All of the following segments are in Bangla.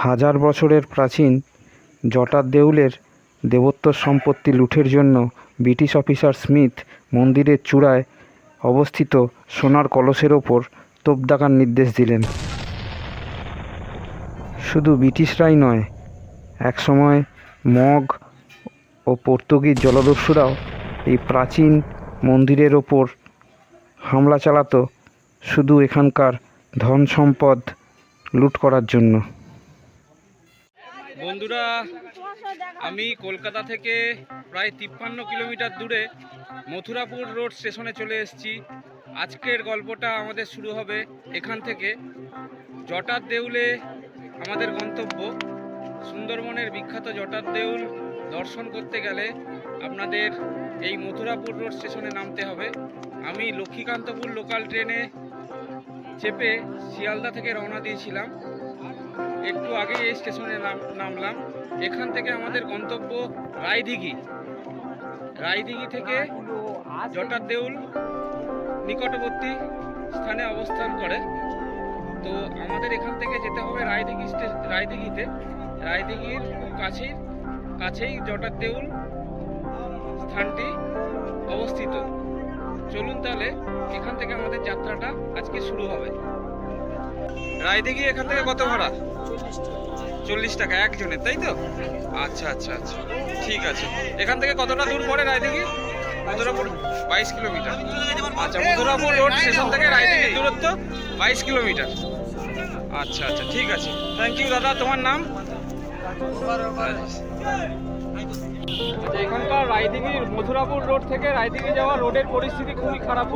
হাজার বছরের প্রাচীন জটার দেউলের দেবোত্তর সম্পত্তি লুঠের জন্য ব্রিটিশ অফিসার স্মিথ মন্দিরের চূড়ায় অবস্থিত সোনার কলসের ওপর তোপ দাগার নির্দেশ দিলেন। শুধু ব্রিটিশরাই নয়, একসময় মগ ও পর্তুগিজ জলদস্যুরাও এই প্রাচীন মন্দিরের ওপর হামলা চালাতো শুধু এখানকার ধন সম্পদ লুট করার জন্য। বন্ধুরা, আমি কলকাতা থেকে প্রায় 53 কিলোমিটার দূরে মথুরাপুর রোড স্টেশনে চলে এসেছি। আজকের গল্পটা আমাদের শুরু হবে এখান থেকে। জটার দেউলে আমাদের গন্তব্য। সুন্দরবনের বিখ্যাত জটার দেউল দর্শন করতে গেলে আপনাদের এই মথুরাপুর রোড স্টেশনে নামতে হবে। আমি লক্ষ্মীকান্তপুর লোকাল ট্রেনে চেপে শিয়ালদা থেকে রওনা দিয়েছিলাম। একটু আগে এই স্টেশনে নামলাম। এখান থেকে আমাদের গন্তব্য রায়দিঘি। রায়দিঘি থেকে জটার দেউল নিকটবর্তী স্থানে অবস্থান করে। তো আমাদের এখান থেকে যেতে হবে রায়দিঘিতে। রায়দিঘির খুব কাছেই জটার দেউল স্থানটি অবস্থিত। চলুন তাহলে এখান থেকে আমাদের যাত্রাটা আজকে শুরু হবে। রায়দিঘি এখান থেকে কত ভাড়া? 40 টাকা একজনের, তাই তো? আচ্ছা আচ্ছা আচ্ছা, ঠিক আছে। এখান থেকে কতটা দূর পড়ে রায়দিঘি? মথুরাপুর 22 কিলোমিটার। আচ্ছা, মথুরাপুর রোড স্টেশন থেকে রায়দিঘির দূরত্ব 22 কিলোমিটার। আচ্ছা আচ্ছা, ঠিক আছে। থ্যাংক ইউ দাদা। তোমার নাম? এখানকার রায়দিঘির মথুরাপুর রোড থেকে রায়দিঘি যাওয়া রোডের পরিস্থিতি খুবই খারাপ।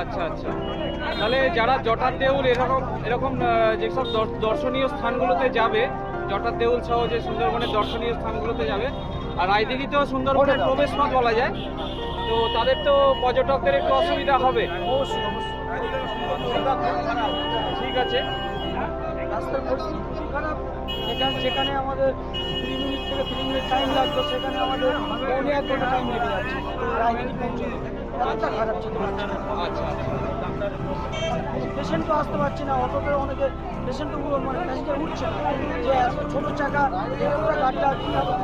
আচ্ছা আচ্ছা, তাহলে যারা জটার দেউল এরকম যেসব দর্শনীয় স্থানগুলোতে যাবে, জটার দেউল সহ যে সুন্দরবনের দর্শনীয় স্থানগুলোতে যাবে, আর রায়দিঘিতেও সুন্দরবনের প্রবেশ পথ বলা যায়, তো তাদের তো পর্যটকদের একটু অসুবিধা হবে। ঠিক আছে। রাস্তার পরিস্থিতি খারাপ, যেখানে আমাদের 3 মিনিট থেকে 3 মিনিট টাইম লাগতো, সেখানে আমাদের 1.5 ঘন্টা টাইম লেগে যাচ্ছে রায়দিঘি পৌঁছতে। এতটা খারাপ ছিল। আচ্ছা, পেশেন্টও আসতে পারছে না, অটোতে অনেকে পেশেন্টও মানে প্যাসেঞ্জার উঠছে না, যে এত ছোটো চাকা এতটা গাড়িটা কীভাবে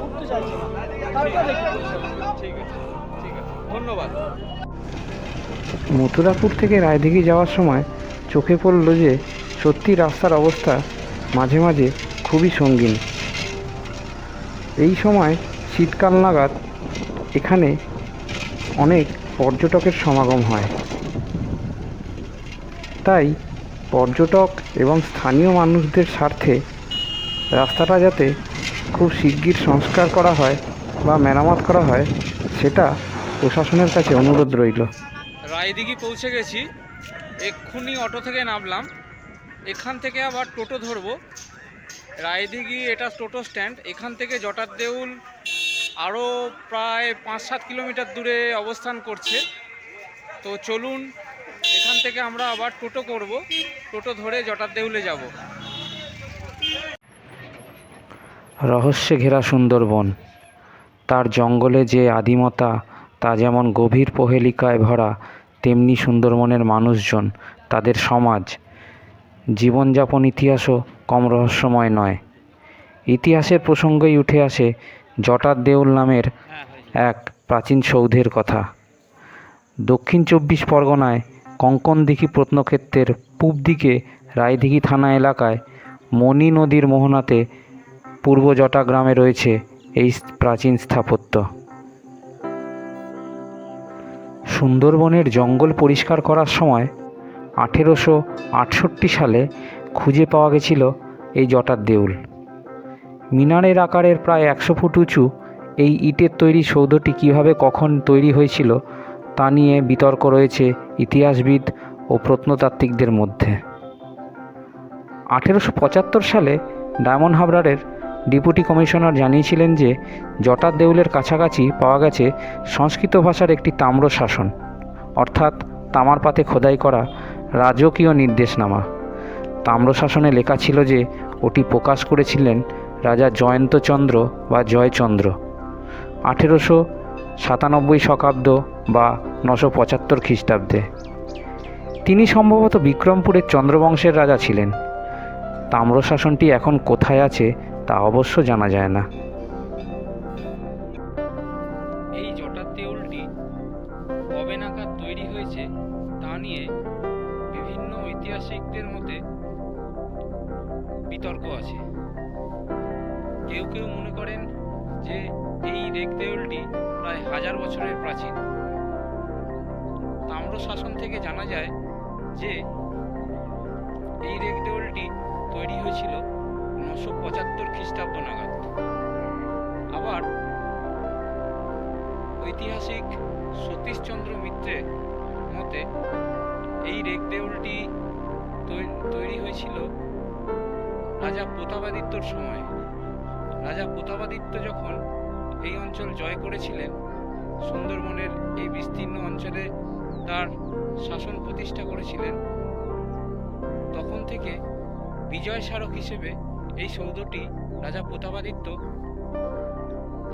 উঠতে চাইছে না। তারপরে দেখি। ঠিক আছে, ঠিক আছে, ধন্যবাদ। মথুরাপুর থেকে রায়দিঘি যাওয়ার সময় চোখে পড়ল যে সত্যি রাস্তার অবস্থা মাঝে মাঝে খুবই সঙ্গীন। এই সময় শীতকাল নাগাদ এখানে অনেক পর্যটকের সমাগম হয়। তাই পর্যটক এবং স্থানীয় মানুষদের স্বার্থে রাস্তাটা যাতে খুব শিগগির সংস্কার করা হয় বা মেরামত করা হয়, সেটা প্রশাসনের কাছে অনুরোধ রইল। রায়দিঘি পৌঁছে গেছি। এক্ষুনি অটো থেকে নামলাম। এখান থেকে আবার টোটো ধরবো। রায়দিঘি এটা টোটো স্ট্যান্ড। এখান থেকে জটার দেউল আরও প্রায় 5-7 কিলোমিটার দূরে অবস্থান করছে। তো চলুন, এখান থেকে আমরা আবার টোটো করব। টোটো ধরে জটার দেউলে যাব। রহস্যে ঘেরা সুন্দরবন, তার জঙ্গলে যে আদিমতা, তা যেমন গভীর প্রহেলিকায় ভরা, তেমনি সুন্দরবনের মানুষজন, তাদের সমাজ, জীবনযাপন ইতিহাসও কম রহস্যময় নয়। ইতিহাসের প্রসঙ্গই উঠে আসে জটার দেউল নামের এক প্রাচীন সৌধের কথা। দক্ষিণ 24 পরগনায় কঙ্কনদিঘি প্রত্নক্ষেত্রের পূব দিকে রায়দিঘি থানা এলাকায় মণি নদীর মোহনাতে পূর্ব জটা গ্রামে রয়েছে এই প্রাচীন স্থাপত্য। সুন্দরবনের জঙ্গল পরিষ্কার করার সময় 1868 সালে খুঁজে পাওয়া গেছিল এই জটার দেউল। মিনারের আকারের প্রায় 100 ফুট উঁচু এই ইটের তৈরি সৌধটি কীভাবে কখন তৈরি হয়েছিল তা নিয়ে বিতর্ক রয়েছে ইতিহাসবিদ ও প্রত্নতাত্ত্বিকদের মধ্যে। 1875 সালে ডায়মন্ড হারবারের ডেপুটি কমিশনার জানিয়েছিলেন যে জটার দেউলের কাছাকাছি পাওয়া গেছে সংস্কৃত ভাষার একটি তাম্র শাসন, অর্থাৎ তামার পাতে খোদাই করা রাজকীয় নির্দেশনামা। তাম্র শাসনে লেখা ছিল যে ওটি প্রকাশ করেছিলেন রাজা জয়ন্তচন্দ্র বা জয়চন্দ্র 1897 শকাব্দ বা 975 খ্রিস্টাব্দে। তিনি সম্ভবত বিক্রমপুরের চন্দ্রবংশের রাজা ছিলেন। তাম্রশাসনটি এখন কোথায় আছে তা অবশ্য জানা যায় না। এই জটার দেউলটি কবে নাগাদ তৈরি হয়েছে তা নিয়ে বিভিন্ন ঐতিহাসিকদের মতে বিতর্ক আছে। কেউ কেউ মনে করেন যে এই রেক দেউলটি প্রায় 1000 বছরের প্রাচীন। তাম্রশাসন থেকে জানা যায় যে এই রেক দেউলটি তৈরি হয়েছিল 975 খ্রিস্টাব্দ নাগাদ। আবার ঐতিহাসিক সতীশচন্দ্র মিত্রের মতে এই রেক দেউলটি তৈরি হয়েছিল রাজা প্রতাপাদিত্যর সময়। রাজা প্রতাপাদিত্য যখন এই অঞ্চল জয় করেছিলেন, সুন্দরবনের এই বিস্তীর্ণ অঞ্চলে তার শাসন প্রতিষ্ঠা করেছিলেন, তখন থেকে বিজয় স্মারক হিসেবে এই সৌধটি রাজা প্রতাপাদিত্য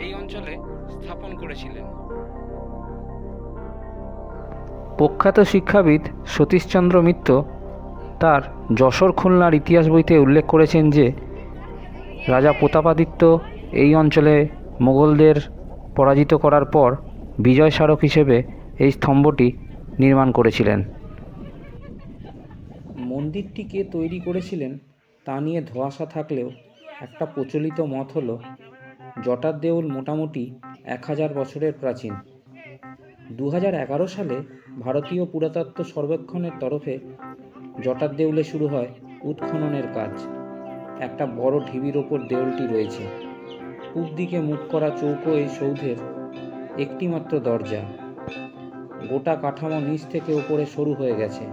এই অঞ্চলে স্থাপন করেছিলেন। প্রখ্যাত শিক্ষাবিদ সতীশচন্দ্র মিত্র তার যশোর খুলনার ইতিহাস বইতে উল্লেখ করেছেন যে রাজা প্রতাপাদিত্য এই অঞ্চলে মোগলদের পরাজিত করার পর বিজয় স্মারক হিসেবে এই স্তম্ভটি নির্মাণ করেছিলেন। মন্দিরটি কে তৈরি করেছিলেন তা নিয়ে ধোঁয়াশা থাকলেও একটা প্রচলিত মত হলো জটার দেউল মোটামুটি 1000 বছরের প্রাচীন। 2011 সালে ভারতীয় পুরাতত্ত্ব সর্বেক্ষণের তরফে জটার দেউলে শুরু হয় উৎখননের কাজ। একটা বড় ঢিবির ওপর দেউলটি রয়েছে। পূব দিকে মুখ করা চৌকো এই সৌধের একটি মাত্র দরজা। গোটা কাঠামো নিচ থেকে ওপরে সরু হয়ে গেছে।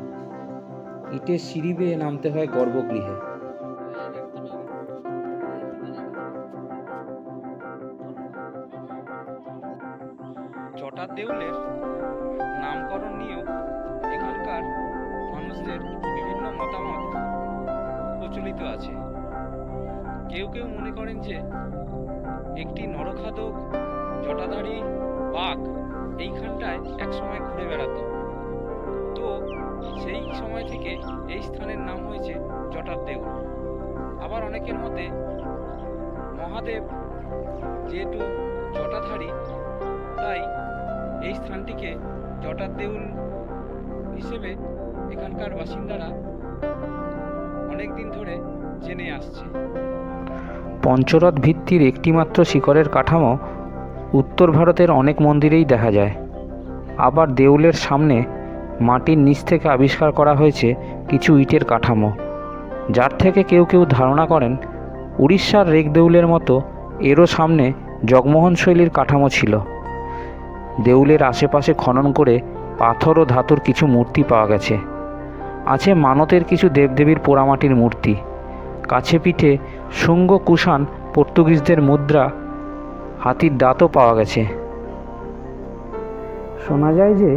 ইটের সিঁড়ি বেয়ে নামতে হয় গর্ভগৃহে। জটার দেউলের নামকরণ নিয়েও এখানকার মানুষদের বিভিন্ন মতামত প্রচলিত আছে। কেউ কেউ মনে করেন যে একটি নরখাদক জটাধারী বাঘ এইখানটায় একসময় ঘুরে বেড়াতো, তো সেই সময় থেকে এই স্থানের নাম হয়েছে জটার দেউল। আবার অনেকের মতে মহাদেব যেহেতু জটাধারী, তাই এই স্থানটিকে জটার দেউল হিসেবে এখানকার বাসিন্দারা অনেক দিন ধরে জেনে আসছে। পঞ্চরথ ভিত্তির একটিমাত্র শিখরের কাঠামো উত্তর ভারতের অনেক মন্দিরেই দেখা যায়। আবার দেউলের সামনে মাটির নিচ থেকে আবিষ্কার করা হয়েছে কিছু ইটের কাঠামো, যার থেকে কেউ কেউ ধারণা করেন উড়িষ্যার রেক দেউলের মতো এরও সামনে জগমোহন শৈলীর কাঠামো ছিল। দেউলের আশেপাশে খনন করে পাথর ও ধাতুর কিছু মূর্তি পাওয়া গেছে। আছে মানতের কিছু দেবদেবীর পোড়ামাটির মূর্তি। কাছে পিঠে শুঙ্গ কুষাণ পর্তুগিজদের মুদ্রা, হাতির দাঁতও পাওয়া গেছে। শোনা যায় যে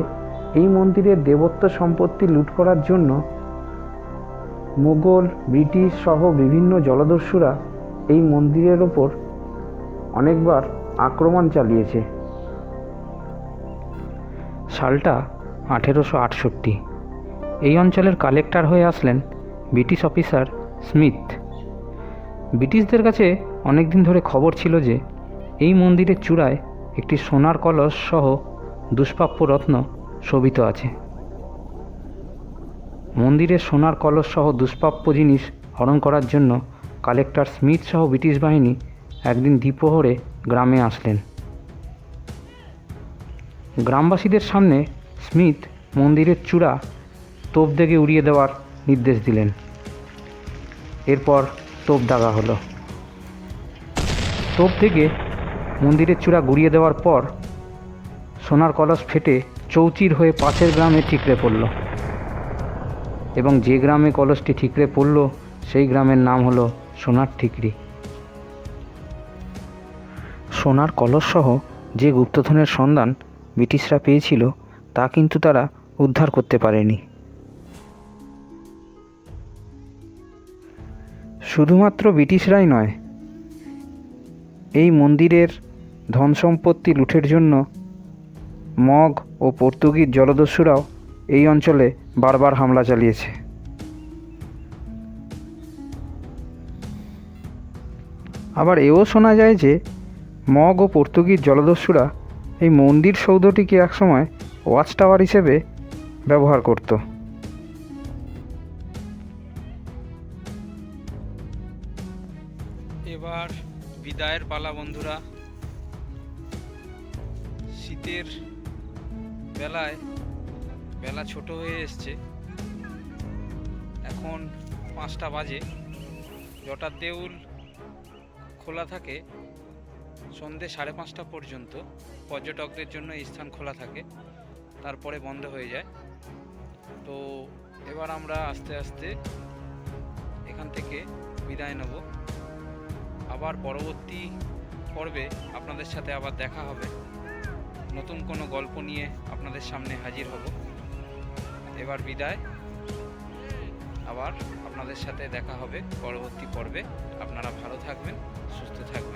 এই মন্দিরের দেবত্ব সম্পত্তি লুট করার জন্য মুঘল, ব্রিটিশ সহ বিভিন্ন জলদস্যুরা এই মন্দিরের ওপর অনেকবার আক্রমণ চালিয়েছে। সালটা 1868। এই অঞ্চলের কালেক্টর হয়ে আসলেন ব্রিটিশ অফিসার স্মিথ। ব্রিটিশদের কাছে অনেক দিন ধরে খবর ছিল যে এই মন্দিরের চূড়ায় একটি সোনার কলস সহ দুষ্প্রাপ্য রত্ন শোভিত আছে। মন্দিরের সোনার কলস সহ দুষ্প্রাপ্য জিনিস হরণ করার জন্য কালেক্টর স্মিথ সহ ব্রিটিশ বাহিনী একদিন দ্বিপ্রহরে গ্রামে আসলেন। গ্রামবাসীদের সামনে স্মিথ মন্দিরের চূড়া তোপ দেগে উড়িয়ে দেওয়ার নির্দেশ দিলেন। এরপর তোপ দাগা হলো। তোপ থেকে মন্দিরের চূড়া গুড়িয়ে দেওয়ার পর সোনার কলস ফেটে চৌচির হয়ে পাশের গ্রামে ঠিকরে পড়ল, এবং যে গ্রামে কলসটি ঠিকরে পড়ল সেই গ্রামের নাম হলো সোনার ঠিকরি। সোনার কলস সহ যে গুপ্তধনের সন্ধান ব্রিটিশরা পেয়েছিল তা কিন্তু তারা উদ্ধার করতে পারেনি। শুধুমাত্র ব্রিটিশরাই নয়, এই মন্দিরের ধন সম্পত্তি লুঠের জন্য মগ ও পর্তুগিজ জলদস্যুরাও এই অঞ্চলে বারবার হামলা চালিয়েছে। আবার এও শোনা যায় যে মগ ও পর্তুগিজ জলদস্যুরা এই মন্দির সৌধটিকে একসময় ওয়াচ টাওয়ার হিসেবে ব্যবহার করত। এবার বিদায়ের পালা বন্ধুরা। শীতের বেলায় বেলা ছোট হয়ে এসছে, এখন 5টা বাজে। জটার দেউল খোলা থাকে সন্ধে 5:30 পর্যন্ত, পর্যটকদের জন্য এই স্থান খোলা থাকে, তারপরে বন্ধ হয়ে যায়। তো এবার আমরা আস্তে আস্তে এখান থেকে বিদায় নেব। আবার পরবর্তী পর্বে আপনাদের সাথে আবার দেখা হবে, নতুন কোনো গল্প নিয়ে আপনাদের সামনে হাজির হব। এবার বিদায়, আবার আপনাদের সাথে দেখা হবে পরবর্তী পর্বে। আপনারা ভালো থাকবেন, সুস্থ থাকবেন।